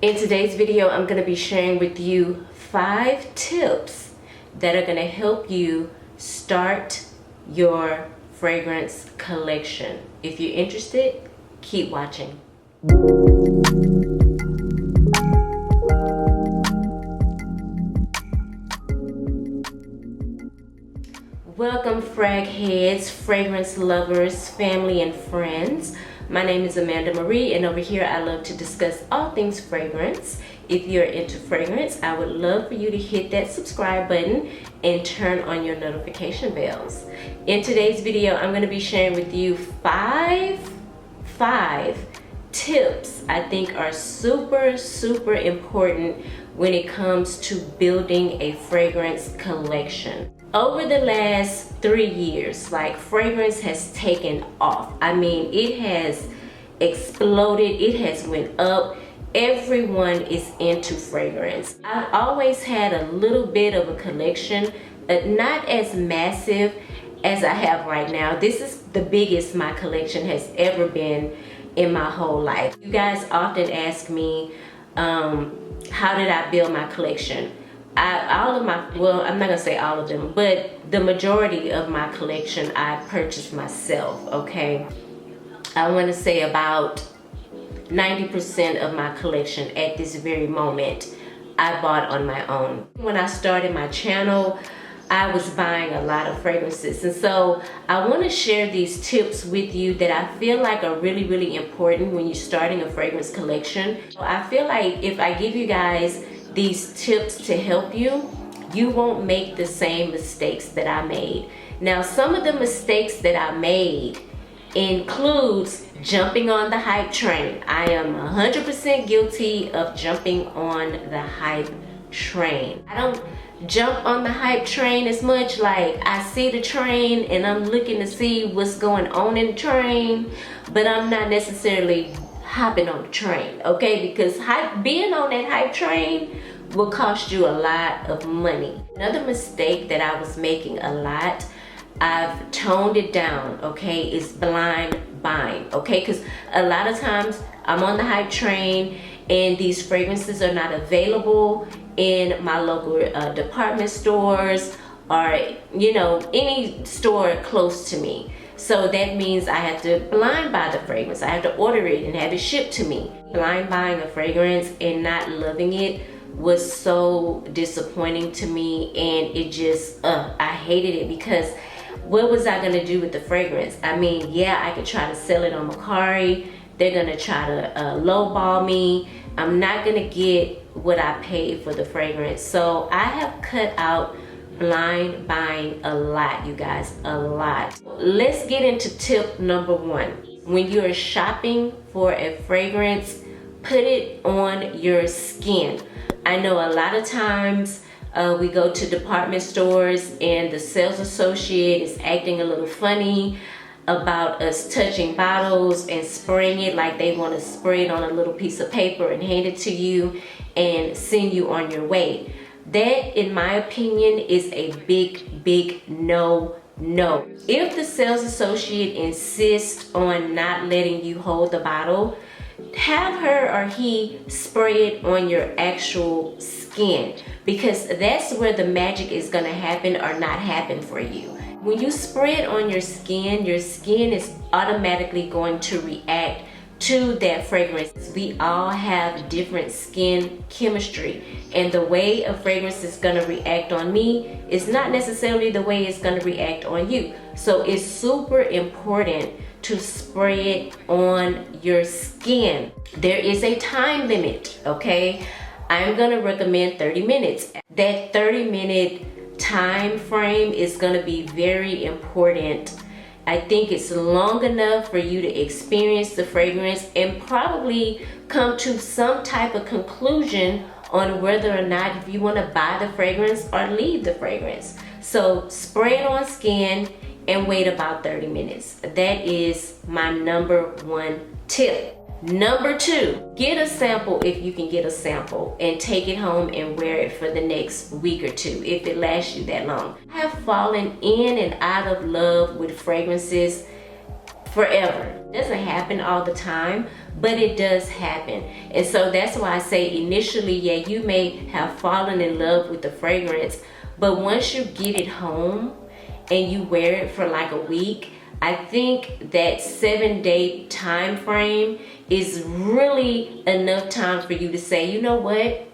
In today's video, I'm going to be sharing with you 5 tips that are going to help you start your fragrance collection. If you're interested, keep watching. Welcome frag heads, fragrance lovers, family and friends. My name is Amanda Marie, and over here I love to discuss all things fragrance. If you're into fragrance, I would love for you to hit that subscribe button and turn on your notification bells. In today's video, I'm going to be sharing with you five tips I think are super important when it comes to building a fragrance collection. Over the last 3 years, fragrance has taken off. I mean, it has exploded, it has went up. Everyone is into fragrance. I've always had a little bit of a collection, but not as massive as I have right now. This is the biggest my collection has ever been in my whole life. You guys often ask me, how did I build my collection? I'm not gonna say all of them, but the majority of my collection I purchased myself, okay? I wanna say about 90% of my collection at this very moment I bought on my own. When I started my channel, I was buying a lot of fragrances, and so I want to share these tips with you that I feel like are really important when you're starting a fragrance collection. I feel like if I give you guys these tips to help you, you won't make the same mistakes that I made. Now, some of the mistakes that I made includes jumping on the hype train. I am 100% guilty of jumping on the hype train. I don't jump on the hype train as much. Like, I see the train and I'm looking to see what's going on in the train, but I'm not necessarily hopping on the train, okay? Because being on that hype train will cost you a lot of money. Another mistake that I was making a lot, I've toned it down, okay, is blind buying, okay? Because a lot of times I'm on the hype train and these fragrances are not available in my local department stores or, you know, any store close to me. So that means I have to blind buy the fragrance. I have to order it and have it shipped to me. Blind buying a fragrance and not loving it was so disappointing to me, and it just, I hated it, because what was I gonna do with the fragrance? I mean, yeah, I could try to sell it on Mercari. They're gonna try to lowball me. I'm not gonna get what I paid for the fragrance. So I have cut out blind buying a lot, you guys, a lot. Let's get into tip number 1. When you're shopping for a fragrance, put it on your skin. I know a lot of times we go to department stores and the sales associate is acting a little funny about us touching bottles and spraying it, like they want to spray it on a little piece of paper and hand it to you and send you on your way. That, in my opinion, is a big no. If the sales associate insists on not letting you hold the bottle, have her or he spray it on your actual skin, because that's where the magic is going to happen or not happen for you. When you spray it on your skin is automatically going to react to that fragrance. We all have different skin chemistry, and the way a fragrance is going to react on me is not necessarily the way it's going to react on you. So it's super important to spray it on your skin. There is a time limit, okay? I'm going to recommend 30 minutes. That 30-minute time frame is going to be very important. I think it's long enough for you to experience the fragrance and probably come to some type of conclusion on whether or not if you want to buy the fragrance or leave the fragrance. So spray it on skin and wait about 30 minutes. That is my number 1 tip. Number 2, get a sample if you can get a sample and take it home and wear it for the next week or 2 if it lasts you that long. I have fallen in and out of love with fragrances forever. It doesn't happen all the time, but it does happen. And so that's why I say initially, yeah, you may have fallen in love with the fragrance, but once you get it home and you wear it for like a week, I think that 7-day time frame is really enough time for you to say, you know what?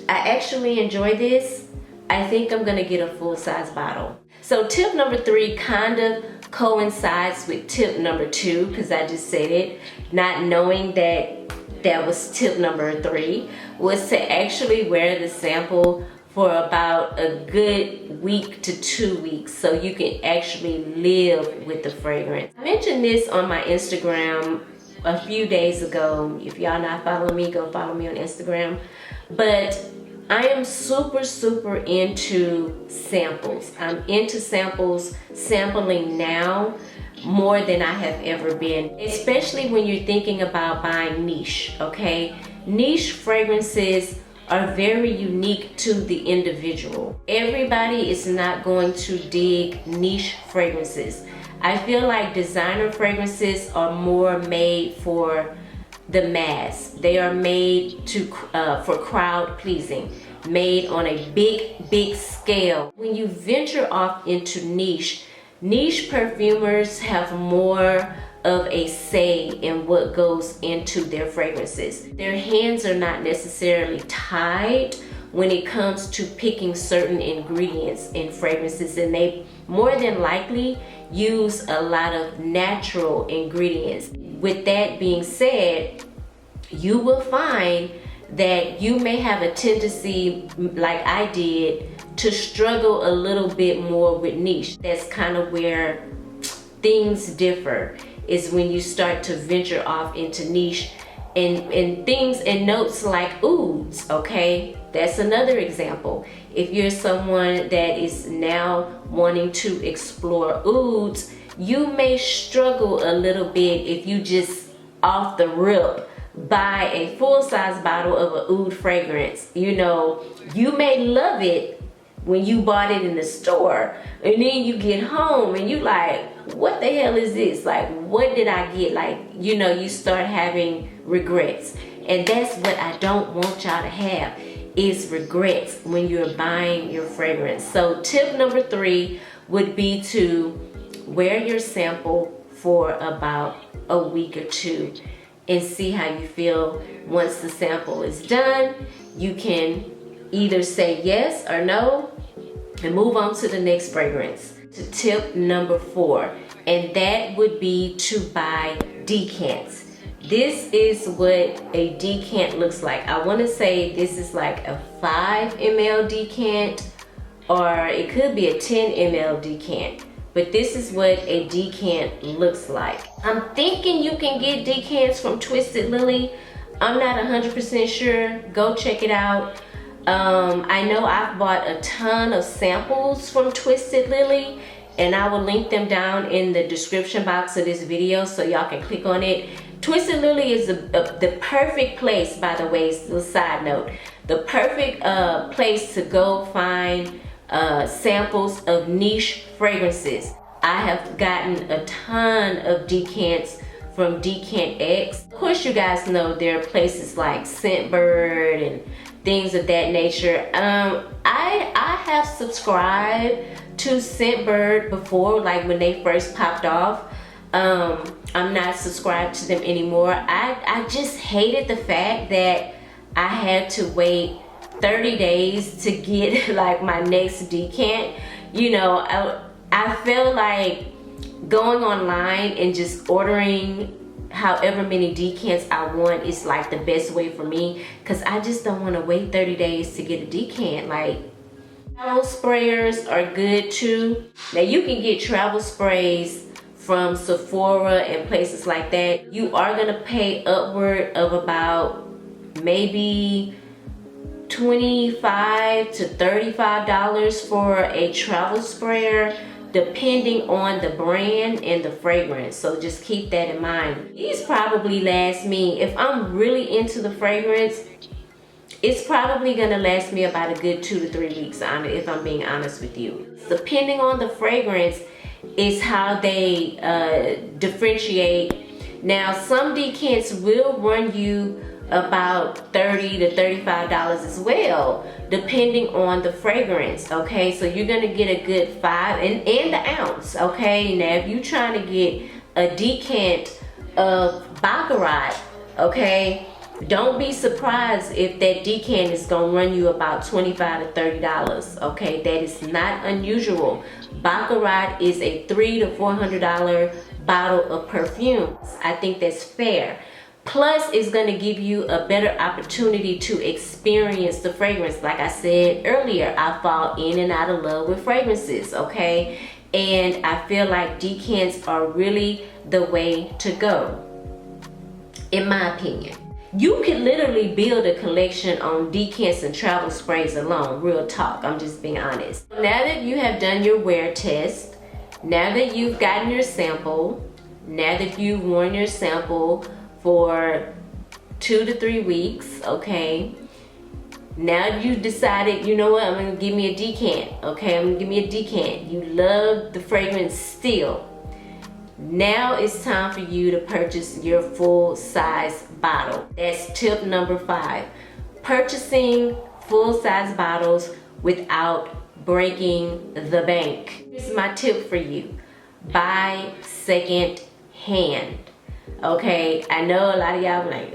I actually enjoy this. I think I'm gonna get a full-size bottle. So tip number 3 kind of coincides with tip number 2, because I just said it, not knowing that that was tip number 3, was to actually wear the sample for about a good week to 2 weeks so you can actually live with the fragrance. I mentioned this on my Instagram a few days ago. If y'all not following me, go follow me on Instagram. But I am super into samples. I'm into sampling now more than I have ever been, especially when you're thinking about buying niche, okay? Niche fragrances are very unique to the individual. Everybody is not going to dig niche fragrances. I feel like designer fragrances are more made for the mass. They are made to for crowd pleasing, made on a big scale. When you venture off into niche perfumers have more of a say in what goes into their fragrances. Their hands are not necessarily tied when it comes to picking certain ingredients in fragrances, and they more than likely use a lot of natural ingredients. With that being said, you will find that you may have a tendency, like I did, to struggle a little bit more with niche. That's kind of where things differ, is when you start to venture off into niche and things and notes like ouds, okay? That's another example. If you're someone that is now wanting to explore ouds, you may struggle a little bit if you just off the rip buy a full-size bottle of an oud fragrance. You know, you may love it when you bought it in the store, and then you get home and you like, what the hell is this? Like, what did I get? Like, you know, you start having regrets. And that's what I don't want y'all to have, is regrets when you're buying your fragrance. So tip number 3 would be to wear your sample for about a week or 2 and see how you feel. Once the sample is done, you can either say yes or no and move on to the next fragrance. To tip number 4, and that would be to buy decants. This is what a decant looks like. I want to say this is like a 5 ml decant, or it could be a 10 ml decant. But this is what a decant looks like. I'm thinking you can get decants from Twisted Lily. I'm not 100% sure. Go check it out. I know I've bought a ton of samples from Twisted Lily, and I will link them down in the description box of this video so y'all can click on it. Twisted Lily is the perfect place, by the way, it's a side note, the perfect place to go find samples of niche fragrances. I have gotten a ton of decants from Decant X. Of course, you guys know there are places like Scentbird and things of that nature. I have subscribed to Scentbird before, like when they first popped off. I'm not subscribed to them anymore. I just hated the fact that I had to wait 30 days to get like my next decant. You know, I feel like going online and just ordering however many decants I want is like the best way for me, because I just don't want to wait 30 days to get a decant. Like, travel sprayers are good too. Now you can get travel sprays from Sephora and places like that. You are gonna pay upward of about maybe $25 to $35 for a travel sprayer, depending on the brand and the fragrance. So just keep that in mind. These probably last me, if I'm really into the fragrance, it's probably gonna last me about a good 2 to 3 weeks, if I'm being honest with you. Depending on the fragrance, is how they differentiate. Now, some decants will run you about $30 to $35 as well, depending on the fragrance. Okay, so you're gonna get a good 5 and the ounce. Okay, now if you're trying to get a decant of Baccarat, okay, don't be surprised if that decant is gonna run you about $25 to $30. Okay, that is not unusual. Baccarat is a $300 to $400 bottle of perfume. I think that's fair. Plus, it's going to give you a better opportunity to experience the fragrance. Like I said earlier, I fall in and out of love with fragrances, okay? And I feel like decants are really the way to go, in my opinion. You can literally build a collection on decants and travel sprays alone. Real talk, I'm just being honest. Now that you have done your wear test, now that you've gotten your sample, now that you've worn your sample for 2 to 3 weeks, okay, now you decided, you know what, I'm gonna give me a decant. Okay, I'm gonna give me a decant. You love the fragrance still. Now it's time for you to purchase your full size bottle. That's tip number 5. Purchasing full size bottles without breaking the bank. Here's my tip for you. Buy second hand. Okay, I know a lot of y'all like,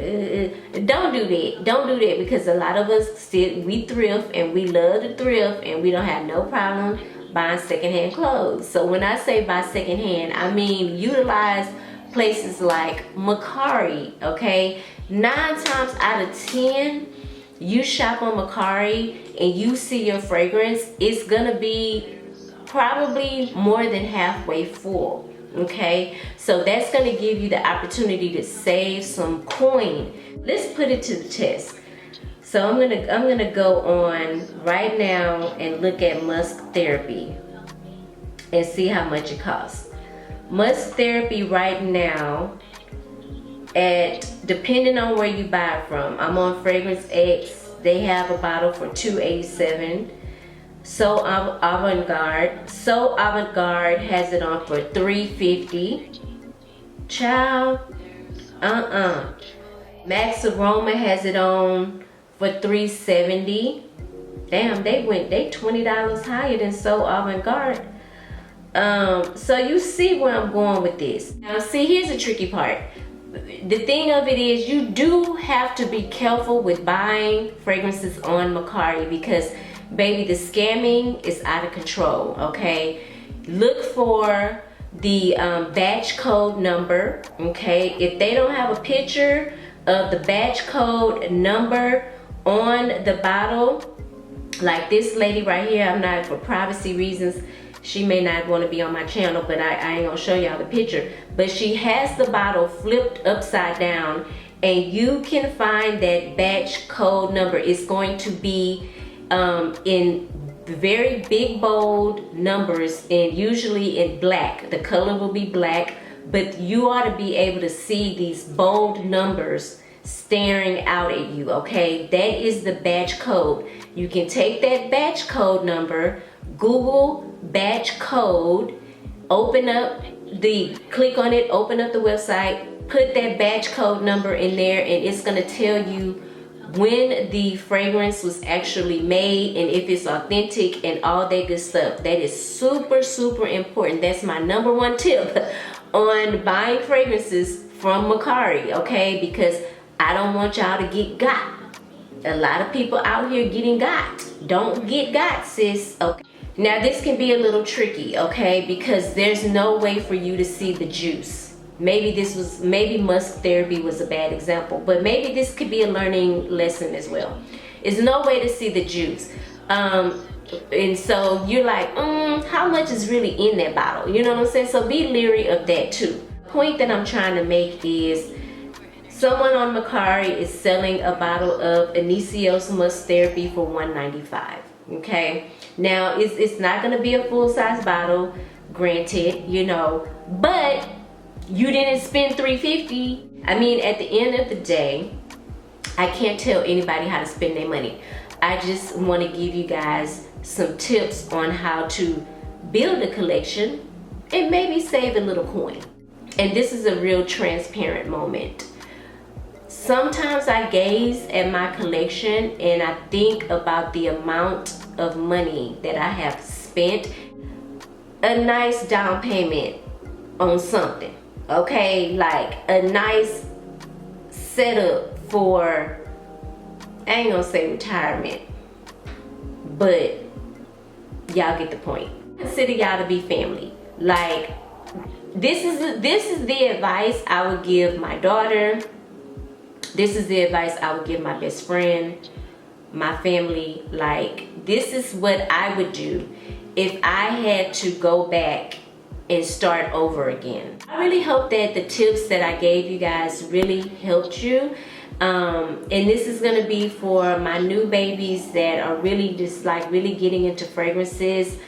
don't do that. Don't do that, because a lot of us we thrift and we love to thrift and we don't have no problem buying secondhand clothes. So when I say buy secondhand, I mean utilize places like Mercari, okay? 9 times out of 10, you shop on Mercari and you see your fragrance, it's gonna be probably more than halfway full. Okay, so that's going to give you the opportunity to save some coin. Let's put it to the test. So I'm gonna go on right now and look at Musk Therapy and see how much it costs. Musk Therapy right now, at depending on where you buy it from, I'm on Fragrance X. They have a bottle for $287. So Avant-Garde has it on for $350. Child, Max Aroma has it on for $370. Damn, they $20 higher than So Avant-Garde. So you see where I'm going with this. Now see, here's the tricky part. The thing of it is, you do have to be careful with buying fragrances on Mercari, because baby, the scamming is out of control. Okay, look for the batch code number. Okay, if they don't have a picture of the batch code number on the bottle, like this lady right here, I'm not, for privacy reasons, she may not want to be on my channel, but I ain't gonna show y'all the picture, but she has the bottle flipped upside down, and you can find that batch code number. It's going to be in very big bold numbers, and usually in black. The color will be black, but you ought to be able to see these bold numbers staring out at you. Okay, that is the batch code. You can take that batch code number, Google batch code, click on it, open up the website, put that batch code number in there, and it's gonna tell you when the fragrance was actually made and if it's authentic and all that good stuff. That is super, super important. That's my number 1 tip on buying fragrances from Mercari, okay? Because I don't want y'all to get got. A lot of people out here getting got. Don't get got, sis. Okay. Now this can be a little tricky, okay? Because there's no way for you to see the juice. Maybe Musk Therapy was a bad example, but maybe this could be a learning lesson as well. There's no way to see the juice. And so you're like, how much is really in that bottle? You know what I'm saying? So be leery of that too. The point that I'm trying to make is, someone on Mercari is selling a bottle of Inicios Musk Therapy for $195. Okay, now it's not gonna be a full-size bottle, granted, you know, but you didn't spend $350. I mean, at the end of the day, I can't tell anybody how to spend their money. I just want to give you guys some tips on how to build a collection and maybe save a little coin. And this is a real transparent moment. Sometimes I gaze at my collection and I think about the amount of money that I have spent. A nice down payment on something, okay? Like a nice setup for, I ain't gonna say retirement, but y'all get the point. Consider y'all to be family. Like, this is the advice I would give my daughter. This is the advice I would give my best friend, my family. Like, this is what I would do if I had to go back and start over again. I really hope that the tips that I gave you guys really helped you. And this is gonna be for my new babies that are really just like really getting into fragrances.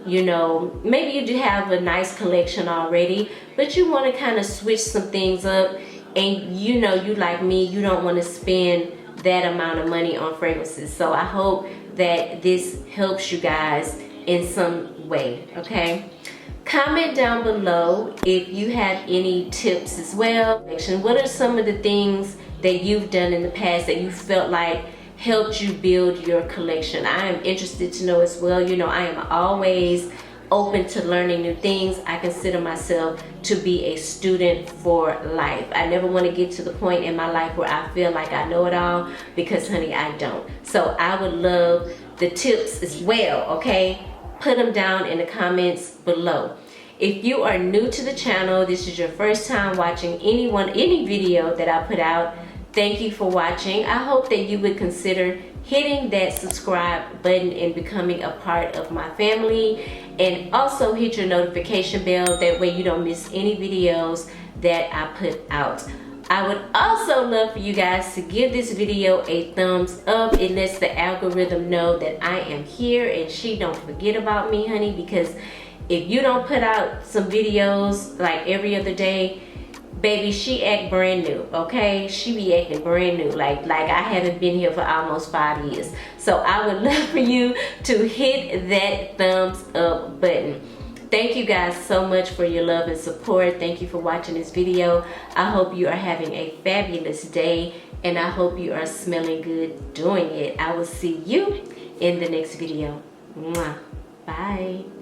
You know, maybe you do have a nice collection already, but you want to kind of switch some things up, and you know, you like me, you don't want to spend that amount of money on fragrances. So I hope that this helps you guys in some way, okay? Comment down below if you have any tips as well. What are some of the things that you've done in the past that you felt like helped you build your collection? I am interested to know as well. You know, I am always open to learning new things. I consider myself to be a student for life. I never want to get to the point in my life where I feel like I know it all, because honey, I don't. So I would love the tips as well, okay? Put them down in the comments below. If you are new to the channel, this is your first time watching any video that I put out, thank you for watching. I hope that you would consider hitting that subscribe button and becoming a part of my family, and also hit your notification bell. That way you don't miss any videos that I put out. I would also love for you guys to give this video a thumbs up. It lets the algorithm know that I am here and she don't forget about me, honey, because if you don't put out some videos like every other day, baby, she act brand new, okay? She be acting brand new, like I haven't been here for almost 5 years. So I would love for you to hit that thumbs up button. Thank you guys so much for your love and support. Thank you for watching this video. I hope you are having a fabulous day, and I hope you are smelling good doing it. I will see you in the next video. Mwah. Bye.